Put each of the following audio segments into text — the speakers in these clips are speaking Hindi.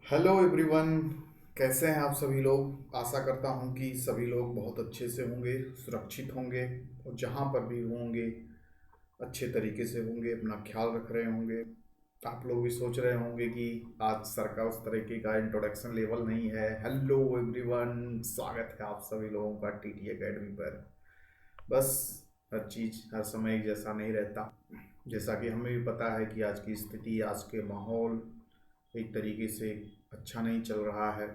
Hello everyone. कैसे हैं आप सभी लोग। आशा करता हूं कि सभी लोग बहुत अच्छे से होंगे, सुरक्षित होंगे और जहां पर भी होंगे अच्छे तरीके से होंगे, अपना ख्याल रख रहे होंगे। आप लोग भी सोच रहे होंगे कि आज सर का उस तरीके का इंट्रोडक्शन लेवल नहीं है। हेलो एवरीवन, स्वागत है आप सभी लोगों का टीटी एकेडमी पर। बस हर चीज़ हर समय एक जैसा नहीं रहता। जैसा कि हमें भी पता है कि आज की स्थिति, आज के माहौल एक तरीके से अच्छा नहीं चल रहा है।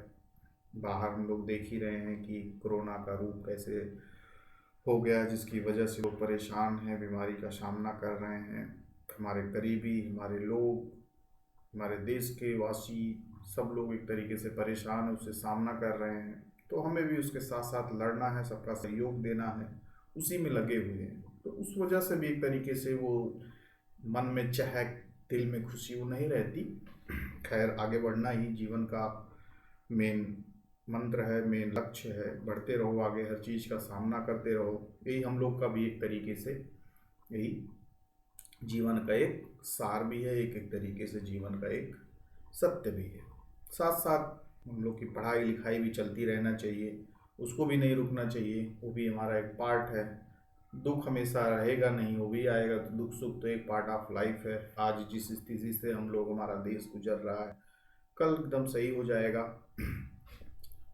बाहर हम लोग देख ही रहे हैं कि कोरोना का रूप कैसे हो गया, जिसकी वजह से लोग परेशान हैं, बीमारी का सामना कर रहे हैं। हमारे करीबी, हमारे लोग, हमारे देश के वासी, सब लोग एक तरीके से परेशान हैं, उससे सामना कर रहे हैं। तो हमें भी उसके साथ साथ लड़ना है, सबका सहयोग देना है, उसी में लगे हुए हैं। तो उस वजह से भी एक तरीके से वो मन में चहक, दिल में खुशी वो नहीं रहती। खैर, आगे बढ़ना ही जीवन का मेन मंत्र है, मेन लक्ष्य है। बढ़ते रहो आगे, हर चीज़ का सामना करते रहो। यही हम लोग का भी एक तरीके से यही जीवन का एक सार भी है, एक एक तरीके से जीवन का एक सत्य भी है। साथ साथ हम लोग की पढ़ाई लिखाई भी चलती रहना चाहिए, उसको भी नहीं रुकना चाहिए। वो भी हमारा एक पार्ट है। दुख हमेशा रहेगा नहीं, वो भी आएगा। तो दुख सुख तो एक पार्ट ऑफ लाइफ है। आज जिस स्थिति से हम लोग, हमारा देश गुजर रहा है, कल एकदम सही हो जाएगा।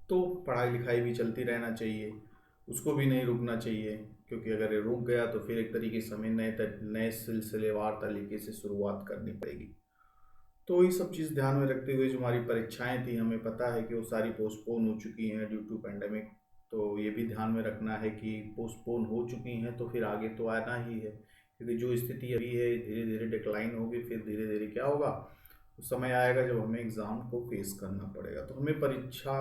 तो पढ़ाई लिखाई भी चलती रहना चाहिए, उसको भी नहीं रुकना चाहिए। क्योंकि अगर ये रुक गया तो फिर एक तरीके से हमें नए सिलसिलेवार तरीके से शुरुआत करनी पड़ेगी। तो ये सब चीज़ ध्यान में रखते हुए जो हमारी परीक्षाएं थी, हमें पता है कि वो सारी पोस्टपोन हो चुकी हैं ड्यू टू पेंडेमिक। तो ये भी ध्यान में रखना है कि पोस्टपोन हो चुकी हैं तो फिर आगे तो आना ही है। क्योंकि जो स्थिति अभी है धीरे धीरे डिक्लाइन होगी, फिर धीरे धीरे क्या होगा, उस समय आएगा जब हमें एग्ज़ाम को फेस करना पड़ेगा। तो हमें परीक्षा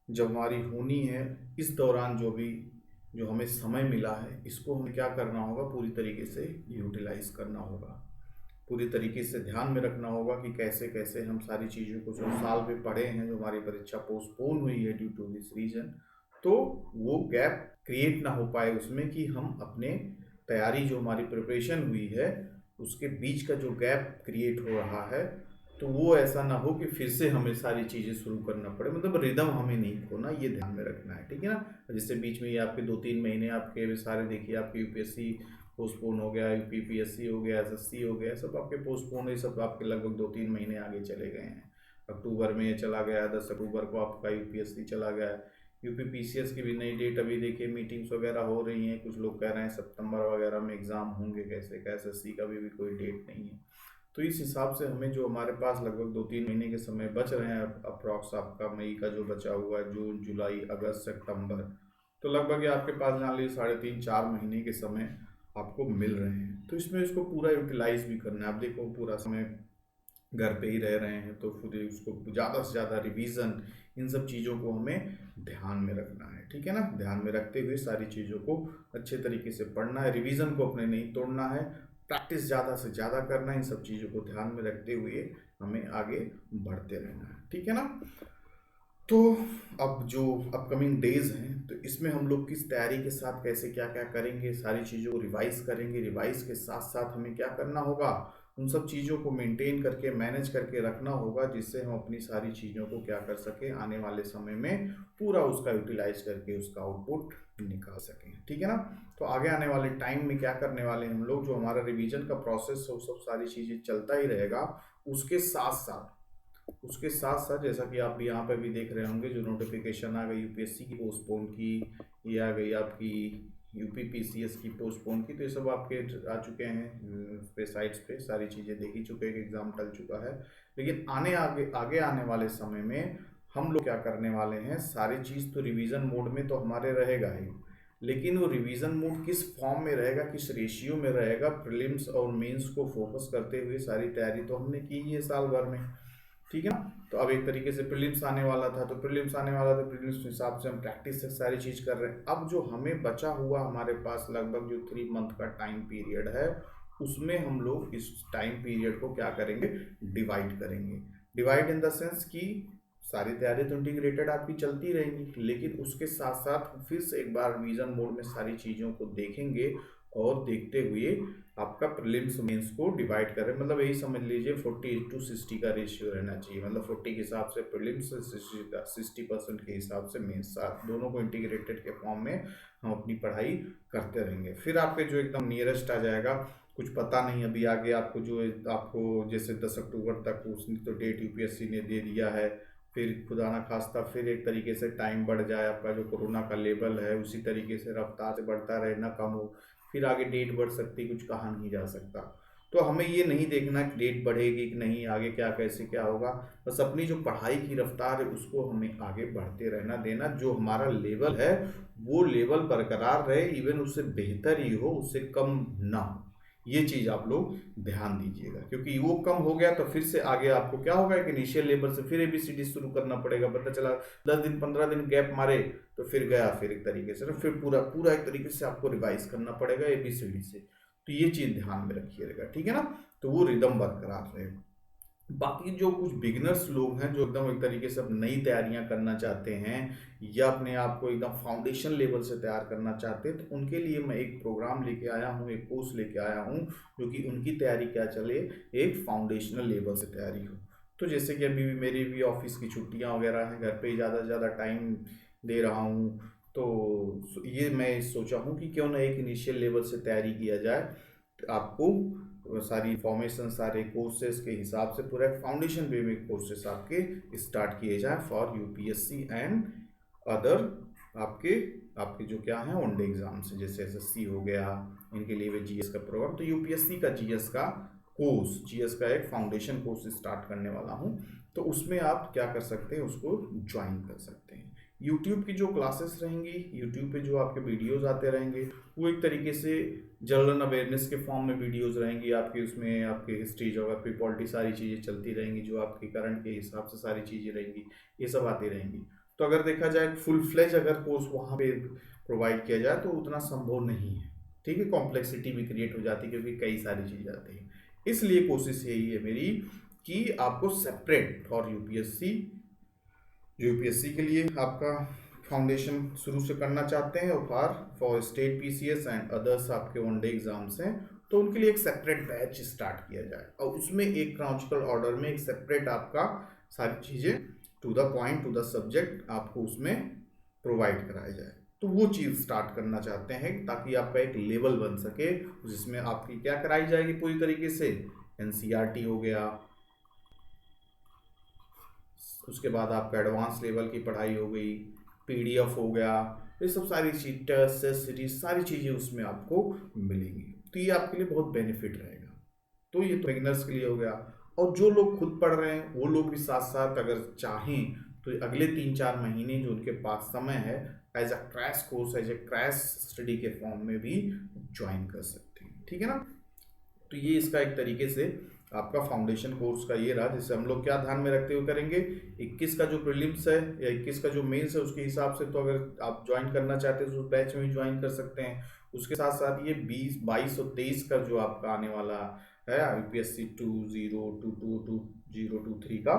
जब हमारी होनी है, इस दौरान जो हमें समय मिला है, इसको हमें क्या करना होगा, पूरी तरीके से यूटिलाइज करना होगा। पूरी तरीके से ध्यान में रखना होगा कि कैसे कैसे हम सारी चीज़ों को, जो साल में पढ़े हैं, जो हमारी परीक्षा पोस्टपोन हुई है ड्यू टू दिस रीजन, तो वो गैप क्रिएट ना हो पाए उसमें, कि हम अपने तैयारी, जो हमारी प्रिपरेशन हुई है, उसके बीच का जो गैप क्रिएट हो रहा है, तो वो ऐसा ना हो कि फिर से हमें सारी चीज़ें शुरू करना पड़े। मतलब रिदम हमें नहीं खोना, ये ध्यान में रखना है, ठीक है ना। जिससे बीच में ये आपके 2-3 महीने आपके भी सारे, देखिए आपके यूपीएससी पोस्टपोन हो गया, यूपीपीएससी हो गया, एसएससी हो गया, सब आपके पोस्टपोन है। सब आपके लगभग 2-3 महीने आगे चले गए हैं। अक्टूबर में ये चला गया, 10 अक्टूबर को आपका यूपीएससी चला गया। यूपीपीसीएस की भी नई डेट अभी देखिए, मीटिंग्स वगैरह हो रही हैं। कुछ लोग कह रहे हैं सितंबर वगैरह में एग्ज़ाम होंगे, कैसे का एसएससी का भी कोई डेट नहीं है। तो इस हिसाब से हमें, जो हमारे पास लगभग 2-3 महीने के समय बच रहे हैं, अप्रॉक्स आपका मई का जो बचा हुआ है, जून जुलाई अगस्त सितंबर, तो लगभग ये आपके पास जान लीजिए 3.5-4 महीने के समय आपको मिल रहे हैं। तो इसमें इसको पूरा यूटिलाइज भी करना है। आप देखो, पूरा समय घर पे ही रह रहे हैं, तो फिर उसको ज़्यादा से ज़्यादा रिवीजन, इन सब चीज़ों को हमें ध्यान में रखना है, ठीक है ना। ध्यान में रखते हुए सारी चीज़ों को अच्छे तरीके से पढ़ना है, रिवीजन को अपने नहीं तोड़ना है, प्रैक्टिस ज़्यादा से ज़्यादा करना है। इन सब चीज़ों को ध्यान में रखते हुए हमें आगे बढ़ते रहना है, ठीक है ना। तो अब जो अपकमिंग डेज हैं, तो इसमें हम लोग किस तैयारी के साथ कैसे क्या क्या करेंगे, सारी चीज़ों को रिवाइज करेंगे। रिवाइज के साथ साथ हमें क्या करना होगा, उन सब चीज़ों को मेंटेन करके, मैनेज करके रखना होगा, जिससे हम अपनी सारी चीज़ों को क्या कर सकें, आने वाले समय में पूरा उसका यूटिलाइज करके उसका आउटपुट निकाल सकें, ठीक है ना। तो आगे आने वाले टाइम में क्या करने वाले हैं हम लोग, जो हमारा रिवीजन का प्रोसेस है, वो सब सारी चीज़ें चलता ही रहेगा। उसके साथ साथ उसके साथ साथ जैसा कि आप भी यहाँ पे भी देख रहे होंगे, जो नोटिफिकेशन आ गई यूपीएससी की पोस्टपोन की, ये आ गई आपकी यूपीपीसीएस की पोस्टपोन की, तो ये सब आपके आ चुके हैं पे साइट्स पे, सारी चीज़ें देख ही चुके हैं कि एग्ज़ाम टल चुका है। लेकिन आगे आने वाले समय में हम लोग क्या करने वाले हैं, सारी चीज़ तो रिवीजन मोड में तो हमारे रहेगा ही, लेकिन वो रिवीजन मोड किस फॉर्म में रहेगा, किस रेशियो में रहेगा, प्रीलिम्स और मेंस को फोकस करते हुए सारी तैयारी तो हमने की ही है साल भर में, ठीक है ना। तो अब एक तरीके से प्रीलिम्स आने वाला था, तो प्रीलिम्स के हिसाब से हम प्रैक्टिस से सारी चीज़ कर रहे हैं। अब जो हमें बचा हुआ, हमारे पास लगभग जो 3 मंथ का टाइम पीरियड है, उसमें हम लोग इस टाइम पीरियड को क्या करेंगे, डिवाइड करेंगे। डिवाइड इन द सेंस कि सारी तैयारी तो इंटीग्रेटेड आपकी चलती रहेंगी, लेकिन उसके साथ साथ फिर से एक बार रिवीजन मोड में सारी चीज़ों को देखेंगे, और देखते हुए आपका प्रीलिम्स मेंस को डिवाइड करें। मतलब यही समझ लीजिए 40:60 का रेशियो रहना चाहिए। मतलब 40 के हिसाब से प्रीलिम्स, 60% के हिसाब से मेंस, साथ दोनों को इंटीग्रेटेड के फॉर्म में हम अपनी पढ़ाई करते रहेंगे। फिर आपके जो एकदम नियरेस्ट आ जाएगा, कुछ पता नहीं अभी आगे आपको, जो आपको जैसे 10 अक्टूबर तक उसने तो डेट यूपीएससी ने दे दिया है। फिर खुदा ना खास्ता फिर एक तरीके से टाइम बढ़ जाए, आपका जो कोरोना का लेवल है उसी तरीके से रफ्तार से बढ़ता रहे, ना कम हो, फिर आगे डेट बढ़ सकती, कुछ कहा नहीं जा सकता। तो हमें ये नहीं देखना कि डेट बढ़ेगी कि नहीं, आगे क्या कैसे क्या होगा। बस अपनी जो पढ़ाई की रफ्तार है उसको हमें आगे बढ़ते रहना देना। जो हमारा लेवल है वो लेवल बरकरार रहे, इवन उससे बेहतर ही हो, उससे कम ना हो। ये चीज़ आप लोग ध्यान दीजिएगा, क्योंकि वो कम हो गया तो फिर से आगे आपको क्या होगा कि इनिशियल लेवल से फिर ABCD शुरू करना पड़ेगा। पता चला 10 दिन 15 दिन गैप मारे तो फिर गया, फिर एक तरीके से ना फिर पूरा पूरा एक तरीके से आपको रिवाइज करना पड़ेगा ABCD से। तो ये चीज़ ध्यान में रखिएगा, ठीक है ना। तो वो रिदम बरकरार रहे। बाकी जो कुछ बिगिनर्स लोग हैं, जो एकदम एक तरीके से अब नई तैयारियां करना चाहते हैं या अपने आप को एकदम फाउंडेशन लेवल से तैयार करना चाहते हैं, तो उनके लिए मैं एक प्रोग्राम लेके आया हूँ, एक कोर्स लेके आया हूँ, जो कि उनकी तैयारी क्या चले, एक फाउंडेशनल लेवल से तैयारी हो। तो जैसे कि अभी भी मेरी भी ऑफिस की छुट्टियाँ वगैरह हैं, घर पे ही ज़्यादा से ज़्यादा टाइम दे रहा हूँ, तो ये मैं सोचा हूँ कि क्यों ना एक इनिशियल लेवल से तैयारी किया जाए। तो आपको सारी इंफॉर्मेशन, सारे कोर्सेज के हिसाब से पूरा फाउंडेशन वे में कोर्सेज आपके स्टार्ट किए जाए फॉर यूपीएससी एंड अदर आपके आपके जो क्या है वनडे एग्जाम से, जैसे एसएससी हो गया, इनके लिए भी जीएस का प्रोग्राम। तो यूपीएससी का जीएस का कोर्स, जीएस का एक फाउंडेशन कोर्स स्टार्ट करने वाला हूँ। तो उसमें आप क्या कर सकते हैं, उसको ज्वाइन कर सकते हैं। यूट्यूब की जो क्लासेस रहेंगी, यूट्यूब पे जो आपके वीडियोस आते रहेंगे, वो एक तरीके से जनरल अवेयरनेस के फॉर्म में वीडियोस रहेंगी आपकी। उसमें आपके हिस्ट्री, ज्योग्राफी, पॉलिटी, सारी चीज़ें चलती रहेंगी, जो आपके करंट के हिसाब से सारी चीज़ें रहेंगी, ये सब आती रहेंगी। तो अगर देखा जाए फुल फ्लेज अगर कोर्स वहाँ पे प्रोवाइड किया जाए तो उतना संभव नहीं है, ठीक है। कॉम्प्लेक्सिटी भी क्रिएट हो जाती है क्योंकि कई सारी चीज़ें आती हैं। इसलिए कोशिश यही है मेरी कि आपको सेपरेट फॉर यूपीएससी, जो यूपीएससी के लिए आपका फाउंडेशन शुरू से करना चाहते हैं, और for state PCS and others आपके वनडे एग्जाम्स हैं, तो उनके लिए एक सेपरेट बैच स्टार्ट किया जाए और उसमें एक क्रोनोलॉजिकल ऑर्डर में एक सेपरेट आपका सारी चीज़ें to the point, to the subject आपको उसमें प्रोवाइड कराया जाए। तो वो चीज़ स्टार्ट करना चाहते हैं ताकि आपका एक लेवल बन सके, जिसमें आपकी क्या कराई जाएगी पूरी तरीके से, एनसीईआरटी हो गया, उसके बाद आपका एडवांस लेवल की पढ़ाई हो गई, पीडीएफ हो गया, ये सब सारी चीज, टेस्ट सीरीज, सारी चीज़ें उसमें आपको मिलेंगी। तो ये आपके लिए बहुत बेनिफिट रहेगा। तो ये तो बिगिनर्स के लिए हो गया। और जो लोग खुद पढ़ रहे हैं वो लोग भी साथ साथ अगर चाहें तो अगले 3-4 महीने जो उनके पास समय है, as a crash course, as a crash study के फॉर्म में भी ज्वाइन कर सकते हैं, ठीक है ना। तो ये इसका एक तरीके से आपका फाउंडेशन कोर्स का ये रहा, जिससे हम लोग क्या ध्यान में रखते हुए करेंगे, 21 का जो प्रीलिम्स है या 21 का जो मेंस है उसके हिसाब से, तो अगर आप ज्वाइन करना चाहते हैं तो उस बैच में भी ज्वाइन कर सकते हैं। उसके साथ साथ ये 20, 22 और 23 का जो आपका आने वाला है यूपीएससी 2022 का,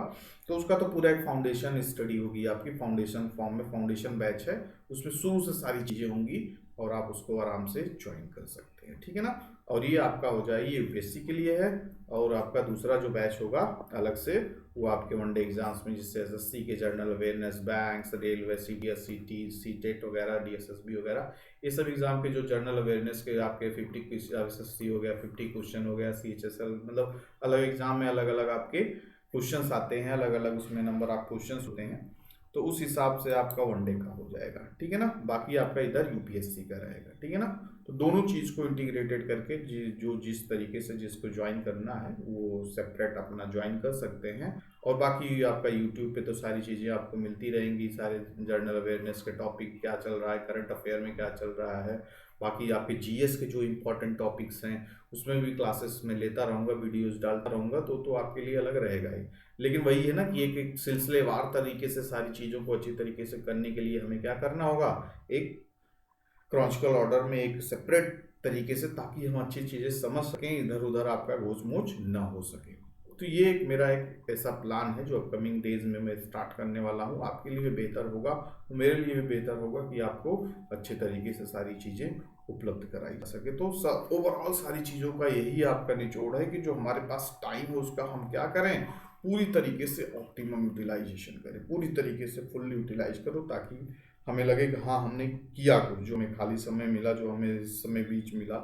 तो उसका तो पूरा एक फाउंडेशन स्टडी होगी आपकी, फाउंडेशन फॉर्म में फाउंडेशन बैच है, उसमें शुरू से सारी चीज़ें होंगी और आप उसको आराम से ज्वाइन कर सकते हैं, ठीक है ना। और ये आपका हो जाए, ये यूपीएससी के लिए है। और आपका दूसरा जो बैच होगा अलग से, वो आपके वनडे एग्जाम्स में, जिससे एसएससी के general awareness, banks, railway, CDS, सीटी, सीटेट वगैरह, डीएसएसबी वगैरह, ये सब एग्जाम के जो जनरल अवेयरनेस के आपके 50 एसएससी हो गया, 50 क्वेश्चन हो गया, सीएचएसएल, मतलब अलग एग्जाम में अलग अलग आपके क्वेश्चंस आते हैं, अलग अलग उसमें नंबर आप क्वेश्चंस होते हैं, तो उस हिसाब से आपका वनडे का हो जाएगा, ठीक है ना। बाकी आपका इधर यूपीएससी का रहेगा, ठीक है ना। तो दोनों चीज़ को इंटीग्रेटेड करके जो जिस तरीके से जिसको ज्वाइन करना है वो सेपरेट अपना ज्वाइन कर सकते हैं। और बाकी आपका यूट्यूब पे तो सारी चीज़ें आपको मिलती रहेंगी, सारे जनरल अवेयरनेस के टॉपिक क्या चल रहा है, करंट अफेयर में क्या चल रहा है, बाकी आपके जीएस के जो इंपॉर्टेंट टॉपिक्स हैं उसमें भी क्लासेस में लेता रहूँगा, वीडियोस डालता रहूँगा, तो आपके लिए अलग रहेगा ही। लेकिन वही है ना कि एक सिलसिलेवार तरीके से सारी चीज़ों को अच्छी तरीके से करने के लिए हमें क्या करना होगा, एक क्रोनोलॉजिकल ऑर्डर में, एक सेपरेट तरीके से, ताकि हम अच्छी चीज़ें समझ सकें, इधर उधर आपका घोच ना हो सके। तो ये एक मेरा एक ऐसा प्लान है जो अपकमिंग डेज में मैं स्टार्ट करने वाला हूँ। आपके लिए भी बेहतर होगा, मेरे लिए भी बेहतर होगा कि आपको अच्छे तरीके से सारी चीज़ें उपलब्ध कराई जा सके। तो ओवरऑल सारी चीज़ों का यही आपका निचोड़ है कि जो हमारे पास टाइम है उसका हम क्या करें, पूरी तरीके से ऑप्टिमम यूटिलाइजेशन करें, पूरी तरीके से फुल यूटिलाइज करो, ताकि हमें लगे कि हाँ हमने किया कुछ, जो हमें खाली समय मिला, जो हमें इस समय बीच मिला,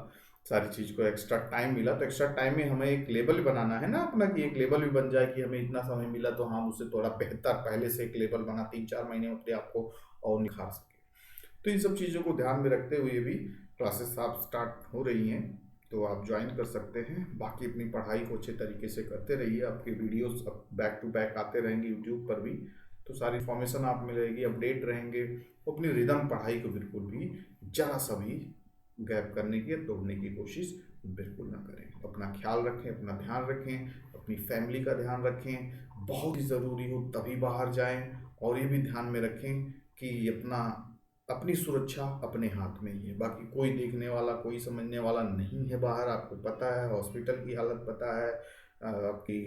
सारी चीज़ को एक्स्ट्रा टाइम मिला, तो एक्स्ट्रा टाइम में हमें एक लेवल बनाना है ना अपना, कि एक लेवल भी बन जाए कि हमें इतना समय मिला तो हम उससे थोड़ा बेहतर पहले से एक लेवल बना 3-4 महीने में अपने आप को और निखार सके। तो इन सब चीज़ों को ध्यान में रखते हुए भी क्लासेस आप स्टार्ट हो रही हैं, तो आप ज्वाइन कर सकते हैं। बाकी अपनी पढ़ाई को अच्छे तरीके से करते रहिए, आपके वीडियोस अब बैक टू बैक आते रहेंगे यूट्यूब पर भी, तो सारी इन्फॉर्मेशन आप मिलेगी, अपडेट रहेंगे। अपनी रिदम पढ़ाई को बिल्कुल भी जरा सा भी गैप करने की, तोड़ने की कोशिश बिल्कुल ना करें। अपना ख्याल रखें, अपना ध्यान रखें, अपनी फैमिली का ध्यान रखें, बहुत ही ज़रूरी हो तभी बाहर जाएं। और ये भी ध्यान में रखें कि अपनी सुरक्षा अपने हाथ में ही है, बाकी कोई देखने वाला, कोई समझने वाला नहीं है बाहर। आपको पता है हॉस्पिटल की हालत पता है, आपकी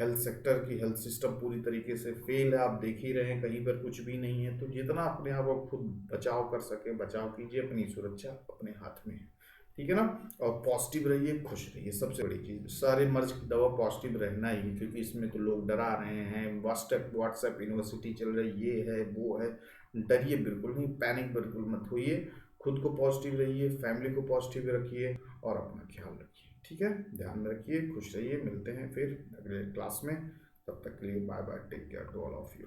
हेल्थ सेक्टर की, हेल्थ सिस्टम पूरी तरीके से फेल है, आप देख ही रहे हैं, कहीं पर कुछ भी नहीं है। तो जितना अपने आप को खुद बचाव कर सके बचाव कीजिए, अपनी सुरक्षा अपने हाथ में है, ठीक है ना। और पॉजिटिव रहिए, खुश रहिए, सबसे बड़ी चीज़। सारे मर्ज की दवा पॉजिटिव रहना ही है, क्योंकि इसमें तो लोग डरा रहे हैं, व्हाट्सएप यूनिवर्सिटी चल रही, ये है वो है। डरिए बिल्कुल नहीं, पैनिक बिल्कुल मत होइए, खुद को पॉजिटिव रहिए, फैमिली को पॉजिटिव रखिए और अपना ख्याल रखिए, ठीक है। ध्यान में रखिए, खुश रहिए। मिलते हैं फिर अगले क्लास में, तब तक के लिए bye bye, take care to all of you.